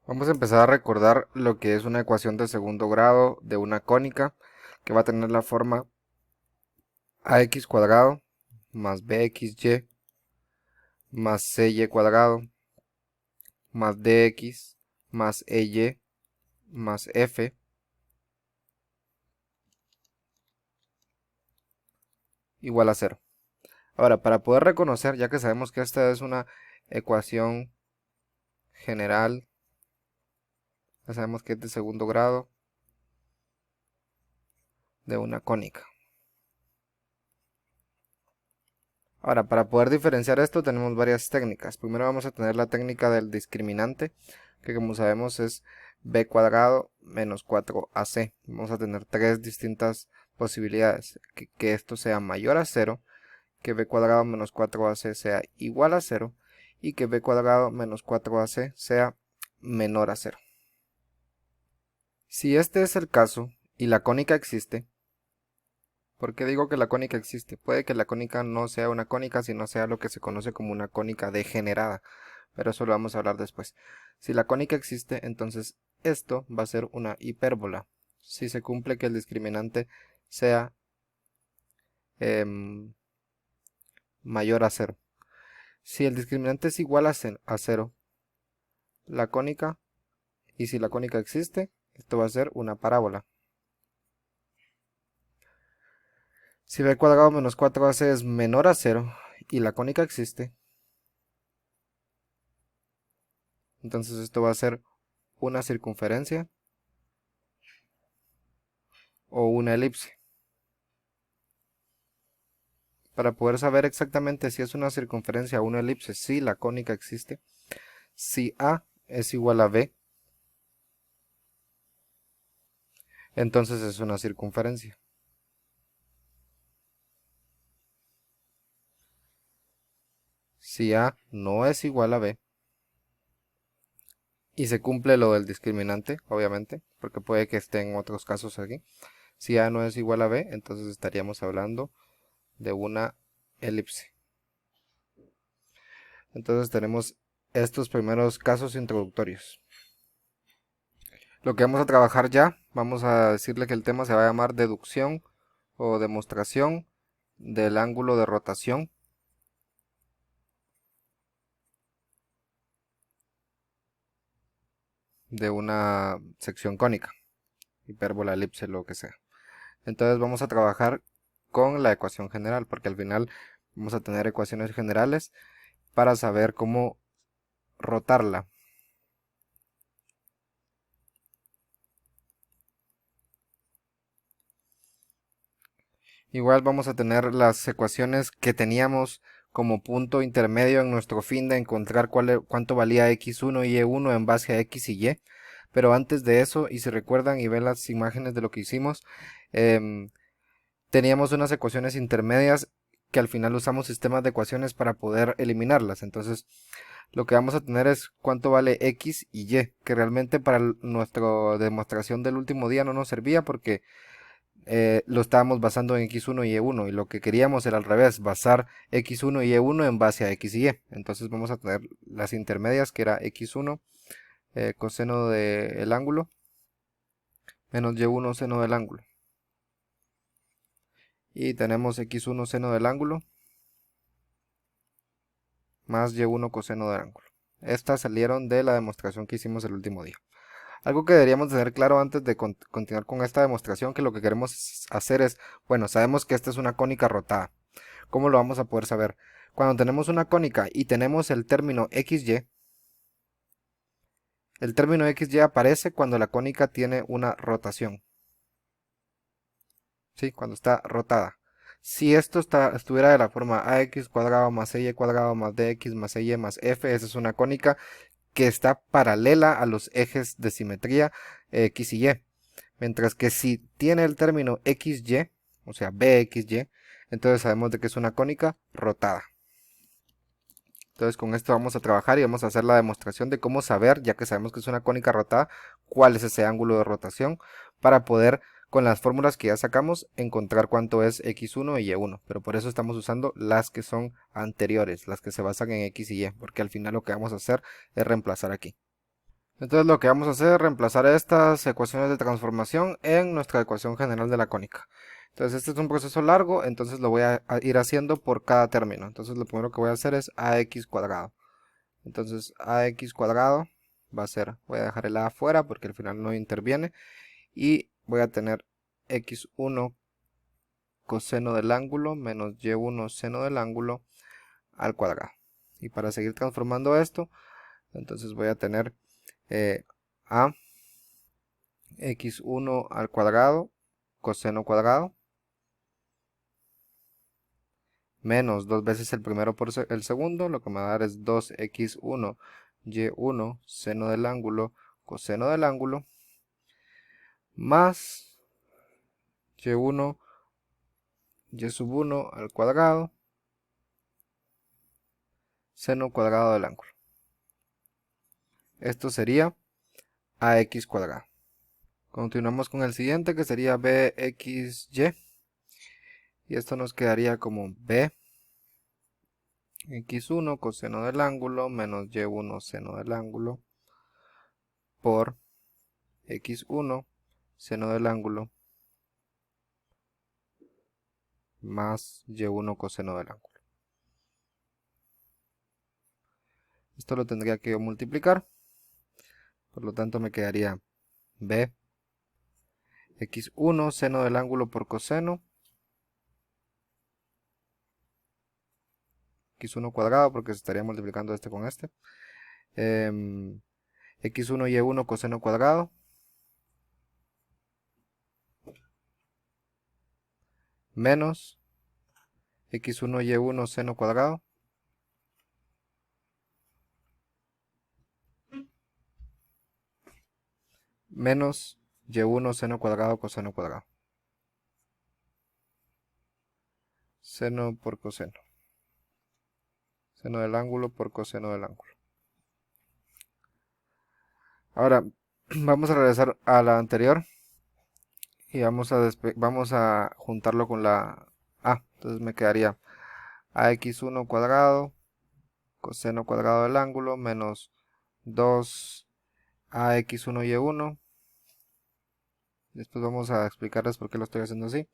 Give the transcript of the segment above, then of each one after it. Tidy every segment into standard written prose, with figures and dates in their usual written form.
Vamos a empezar a recordar lo que es una ecuación de segundo grado de una cónica que va a tener la forma ax cuadrado más bxy más cy cuadrado más dx más ey más f igual a 0. Ahora, para poder reconocer, ya que sabemos que esta es una ecuación general, ya sabemos que es de segundo grado de una cónica. Ahora, para poder diferenciar esto tenemos varias técnicas. Primero vamos a tener la técnica del discriminante, que como sabemos es b cuadrado menos 4ac. Vamos a tener tres distintas posibilidades. Que esto sea mayor a 0, que b cuadrado menos 4ac sea igual a 0, y que b cuadrado menos 4ac sea menor a 0. Si este es el caso, y la cónica existe, ¿por qué digo que la cónica existe? Puede que la cónica no sea una cónica, sino sea lo que se conoce como una cónica degenerada, pero eso lo vamos a hablar después. Si la cónica existe, entonces esto va a ser una hipérbola, si se cumple que el discriminante sea mayor a 0. Si el discriminante es igual a 0, la cónica, y si la cónica existe, esto va a ser una parábola. Si b cuadrado menos 4ac es menor a 0 y la cónica existe, entonces esto va a ser una circunferencia o una elipse. Para poder saber exactamente si es una circunferencia o una elipse, si la cónica existe, si A es igual a B, entonces es una circunferencia. Si A no es igual a B, y se cumple lo del discriminante, obviamente, porque puede que esté en otros casos aquí. Si A no es igual a B, entonces estaríamos hablando de una elipse. Entonces tenemos estos primeros casos introductorios. Lo que vamos a trabajar ya, vamos a decirle que el tema se va a llamar deducción o demostración del ángulo de rotación de una sección cónica, hipérbola, elipse, lo que sea. Entonces vamos a trabajar con la ecuación general, porque al final vamos a tener ecuaciones generales para saber cómo rotarla. Igual vamos a tener las ecuaciones que teníamos como punto intermedio en nuestro fin de encontrar cuánto valía x1 y y1 en base a x y y. Pero antes de eso, y si recuerdan y ven las imágenes de lo que hicimos, teníamos unas ecuaciones intermedias que al final usamos sistemas de ecuaciones para poder eliminarlas. Entonces, lo que vamos a tener es cuánto vale x y y, que realmente para nuestra demostración del último día no nos servía porque lo estábamos basando en x1 y y1 y lo que queríamos era al revés, basar x1 y y1 en base a x y y. Entonces vamos a tener las intermedias que era x1 coseno del ángulo menos y1 seno del ángulo. Y tenemos x1 seno del ángulo más y1 coseno del ángulo. Estas salieron de la demostración que hicimos el último día. Algo que deberíamos tener claro antes de continuar con esta demostración, que lo que queremos hacer es, bueno, sabemos que esta es una cónica rotada. ¿Cómo lo vamos a poder saber? Cuando tenemos una cónica y tenemos el término XY, el término XY aparece cuando la cónica tiene una rotación. ¿Sí? Cuando está rotada. Si esto estuviera de la forma ax cuadrado más y cuadrado más dx más y más f, esa es una cónica que está paralela a los ejes de simetría x y y. Mientras que si tiene el término xy, o sea bxy, entonces sabemos de que es una cónica rotada. Entonces con esto vamos a trabajar y vamos a hacer la demostración de cómo saber, ya que sabemos que es una cónica rotada, cuál es ese ángulo de rotación para poder, con las fórmulas que ya sacamos, encontrar cuánto es x1 y y1. Pero por eso estamos usando las que son anteriores, las que se basan en x y y, porque al final lo que vamos a hacer es reemplazar aquí. Entonces lo que vamos a hacer es reemplazar estas ecuaciones de transformación en nuestra ecuación general de la cónica. Entonces este es un proceso largo, entonces lo voy a ir haciendo por cada término. Entonces lo primero que voy a hacer es ax cuadrado. Entonces ax cuadrado va a ser, voy a dejar el a afuera porque al final no interviene. Y voy a tener x1 coseno del ángulo menos y1 seno del ángulo al cuadrado. Y para seguir transformando esto, entonces voy a tener a x1 al cuadrado coseno cuadrado menos dos veces el primero por el segundo, lo que me va a dar es 2x1 y1 seno del ángulo coseno del ángulo más y1 y sub 1 al cuadrado seno cuadrado del ángulo. Esto sería ax cuadrado. Continuamos con el siguiente que sería bxy. Y esto nos quedaría como b x1 coseno del ángulo menos y1 seno del ángulo por x1 seno del ángulo más y1 coseno del ángulo. Esto lo tendría que multiplicar, por lo tanto me quedaría b x1 seno del ángulo por coseno x1 cuadrado porque se estaría multiplicando este con este, x1 y1 coseno cuadrado menos x1 y1 seno cuadrado menos y1 seno cuadrado coseno cuadrado. Seno por coseno. Seno del ángulo por coseno del ángulo. Ahora vamos a regresar a la anterior y vamos a juntarlo con la a. Entonces me quedaría ax1 cuadrado coseno cuadrado del ángulo menos 2 ax1 y1. Después vamos a explicarles por qué lo estoy haciendo así.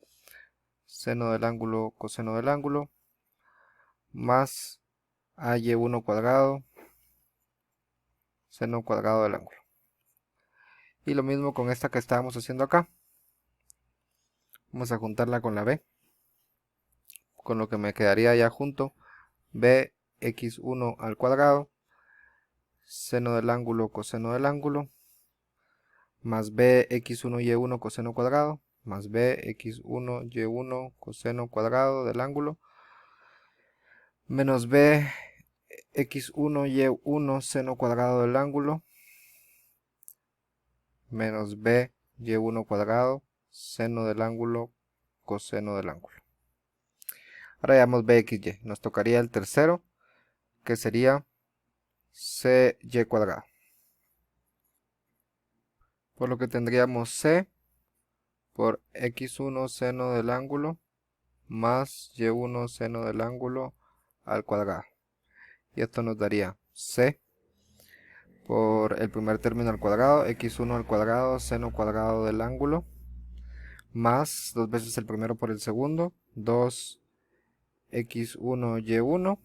Seno del ángulo coseno del ángulo más ay1 cuadrado seno cuadrado del ángulo. Y lo mismo con esta que estábamos haciendo acá. Vamos a juntarla con la b, con lo que me quedaría ya junto bx1 al cuadrado seno del ángulo coseno del ángulo más bx1 y1 coseno cuadrado más bx1 y1 coseno cuadrado del ángulo menos bx1 y1 seno cuadrado del ángulo menos b y1 cuadrado seno del ángulo coseno del ángulo. Ahora veamos bxy. Nos tocaría el tercero, que sería cy cuadrado. Por lo que tendríamos c por x1 seno del ángulo más y1 seno del ángulo al cuadrado. Y esto nos daría c por el primer término al cuadrado, x1 al cuadrado seno cuadrado del ángulo más dos veces el primero por el segundo, 2 x1 y1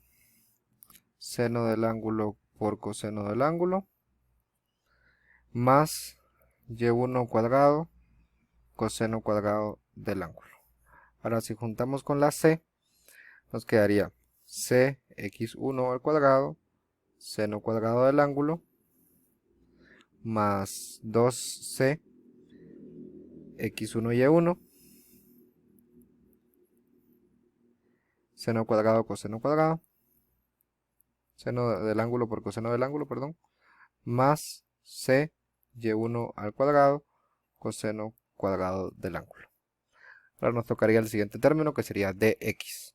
seno del ángulo por coseno del ángulo más y1 cuadrado coseno cuadrado del ángulo. Ahora si juntamos con la c nos quedaría c x1 al cuadrado seno cuadrado del ángulo más 2c x1 y1 seno cuadrado coseno cuadrado seno del ángulo por coseno del ángulo, perdón, más c y1 al cuadrado coseno cuadrado del ángulo. Ahora nos tocaría el siguiente término que sería dx.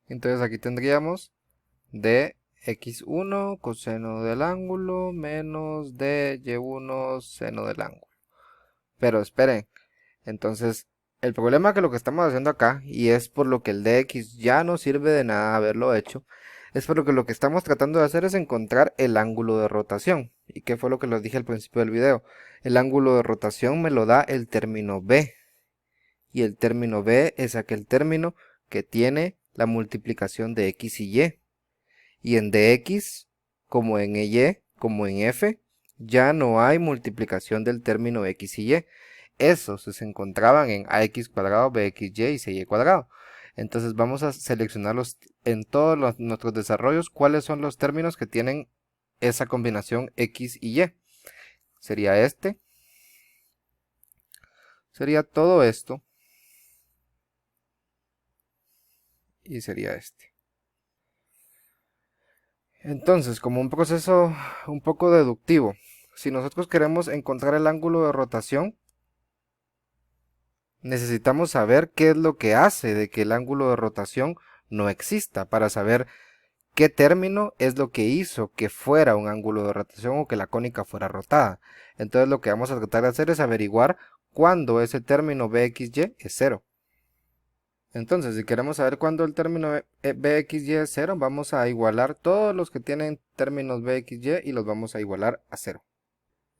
Entonces aquí tendríamos dx1 coseno del ángulo menos dy1 seno del ángulo. Pero esperen, entonces El problema que lo que estamos haciendo acá, y es por lo que el dx ya no sirve de nada haberlo hecho, es por lo que estamos tratando de hacer es encontrar el ángulo de rotación. ¿Y qué fue lo que les dije al principio del video? El ángulo de rotación me lo da el término b. Y el término b es aquel término que tiene la multiplicación de x y y. Y en dx, como en y, como en f, ya no hay multiplicación del término x y y. Esos se encontraban en ax cuadrado, bxy y cy cuadrado. Entonces vamos a seleccionarlos en todos nuestros desarrollos, cuáles son los términos que tienen esa combinación x y y. Sería este, sería todo esto, y sería este. Entonces, como un proceso un poco deductivo, si nosotros queremos encontrar el ángulo de rotación, necesitamos saber qué es lo que hace de que el ángulo de rotación no exista, para saber qué término es lo que hizo que fuera un ángulo de rotación o que la cónica fuera rotada. Entonces lo que vamos a tratar de hacer es averiguar cuándo ese término bxy es 0. Entonces, si queremos saber cuándo el término bxy es 0, vamos a igualar todos los que tienen términos bxy y los vamos a igualar a 0.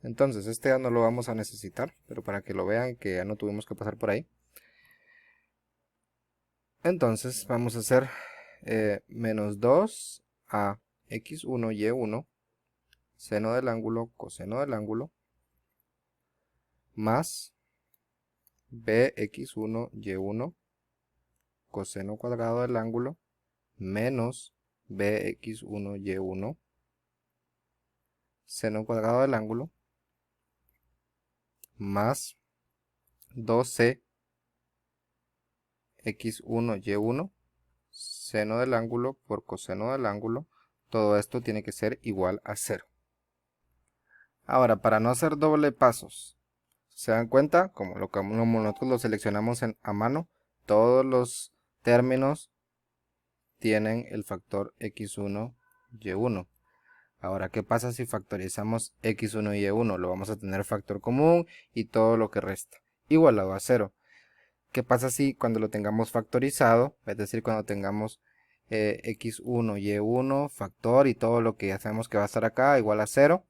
Entonces, este ya no lo vamos a necesitar, pero para que lo vean que ya no tuvimos que pasar por ahí. Entonces, vamos a hacer menos 2 a x1 y1, seno del ángulo, coseno del ángulo, más bx1 y1, coseno cuadrado del ángulo, menos bx1 y1, seno cuadrado del ángulo, más 2c x1 y1, seno del ángulo por coseno del ángulo. Todo esto tiene que ser igual a 0. Ahora, para no hacer doble pasos, ¿se dan cuenta? Como nosotros lo seleccionamos a mano, todos los términos tienen el factor x1, y1. Ahora, ¿qué pasa si factorizamos x1 y y1? Lo vamos a tener factor común y todo lo que resta, igualado a 0. ¿Qué pasa si cuando lo tengamos factorizado, es decir, cuando tengamos x1, y1, factor y todo lo que ya sabemos que va a estar acá igual a 0?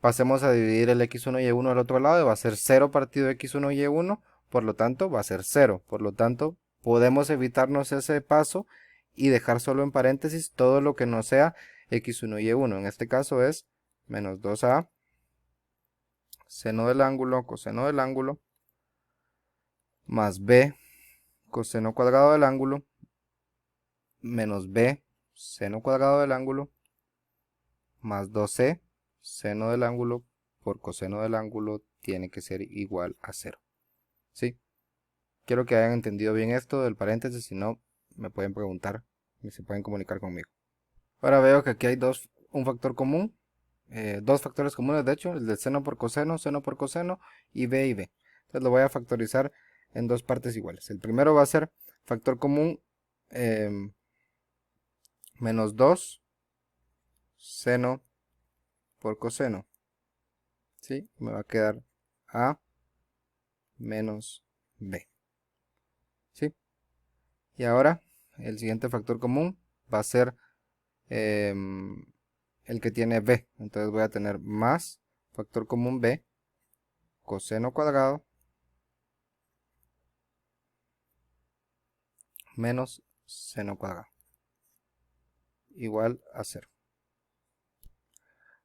Pasemos a dividir el x1 y y1 al otro lado y va a ser 0 partido x1 y y1, por lo tanto va a ser 0. Por lo tanto, podemos evitarnos ese paso y dejar solo en paréntesis todo lo que no sea x1 y y1. En este caso es menos 2a, seno del ángulo, coseno del ángulo, más b, coseno cuadrado del ángulo, menos b, seno cuadrado del ángulo, más 2c, seno del ángulo por coseno del ángulo tiene que ser igual a 0. ¿Sí? Quiero que hayan entendido bien esto del paréntesis, si no, me pueden preguntar y se pueden comunicar conmigo. Ahora veo que aquí hay un factor común, dos factores comunes de hecho, el del seno por coseno y b. Entonces lo voy a factorizar en dos partes iguales. El primero va a ser factor común menos 2 seno por coseno. ¿Sí? Me va a quedar a menos b. ¿Sí? Y ahora el siguiente factor común va a ser el que tiene b. Entonces voy a tener más factor común b, coseno cuadrado, menos seno cuadrado, igual a 0.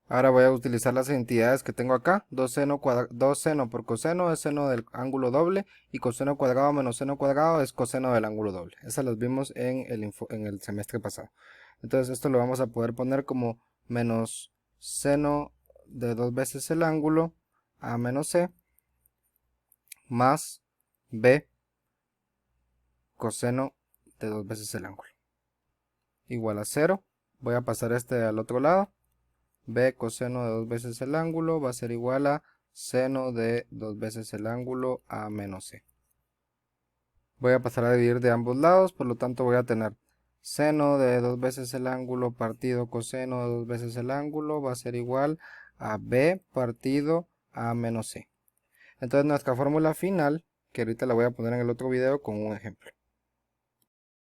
Ahora voy a utilizar las identidades que tengo acá. 2 seno por coseno es seno del ángulo doble, y coseno cuadrado menos seno cuadrado es coseno del ángulo doble. Esas las vimos en el semestre pasado. Entonces esto lo vamos a poder poner como menos seno de 2 veces el ángulo a menos c, más b coseno de 2 veces el ángulo, igual a 0. Voy a pasar este al otro lado. B coseno de 2 veces el ángulo va a ser igual a seno de 2 veces el ángulo a menos c. Voy a pasar a dividir de ambos lados, por lo tanto voy a tener seno de 2 veces el ángulo partido coseno de 2 veces el ángulo va a ser igual a b partido a menos c. Entonces nuestra fórmula final, que ahorita la voy a poner en el otro video con un ejemplo.